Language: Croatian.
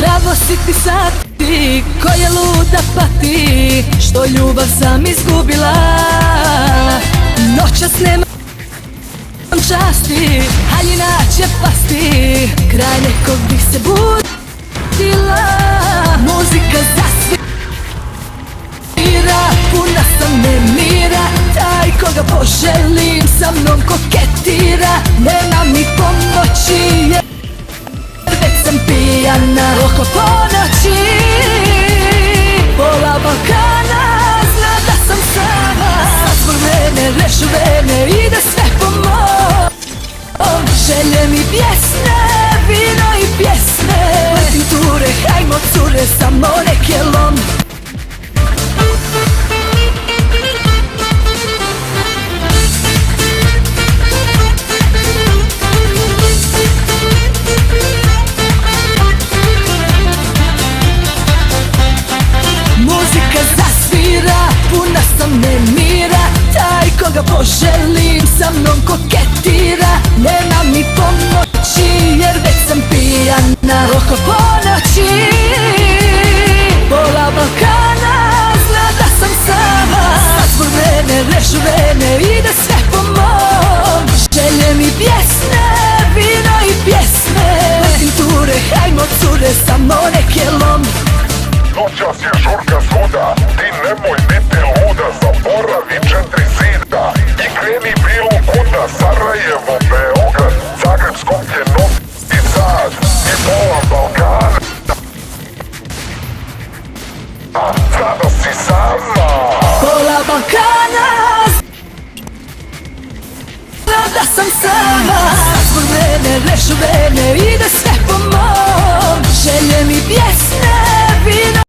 Pravo si ti sad ti, koja luda pati, što ljubav sam izgubila. Noćas nemam časti, haljina će pasti, kraj nekog bih se budila. Muzika zasvira, puna sam nemira, taj koga poželim sa mnom koketira. Nema mi pomoći jer već sam pijana oko ponoći. Pola Balkana zna da sam sama, sad zbog mene rešu vene, ide sve po mom. Želje mi pjesme, vino i pjesme, letim ture, hajmo cure, samo nek je lom. Muzika zasvira, puna sam nemira, taj koga poželim sa mnom koketira. Nema mi pomoći jer već sam pijana oko ponoći. Pola Balkana zna da sam sama, sad zbog mene rešu vene, ide sve po mom. Želje mi pjesme, vino i pjesme, letim ture, hajmo cure, samo nek je lom. Noćas je žurka.